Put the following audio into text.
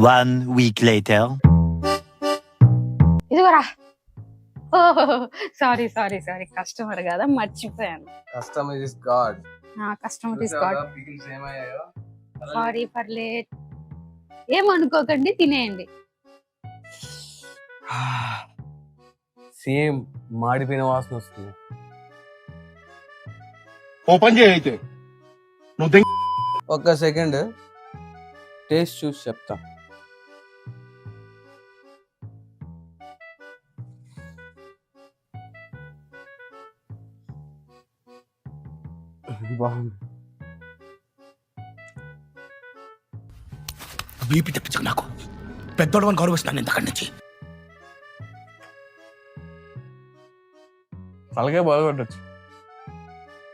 1 week later. ఇదిగోరా. Sorry sorry sorry, customer కదా, మర్చిపోయాను. Customer is God. Customer is God. Sorry for late. ఏమనుకోకండి, తినేయండి. Same మాడిపోయిన వాసన వస్తుంది. ఓపెన్ చేయి అయితే. నువ్వు ఒక్క సెకండ్ టేస్ట్ చూసి చెప్తా. బాగుంది. బీపీ తెప్పించకు నాకు. పెద్దోడు అని గౌరవిస్తున్నాను ఇంతకడి నుంచి. అలాగే బాగుపడచ్చు.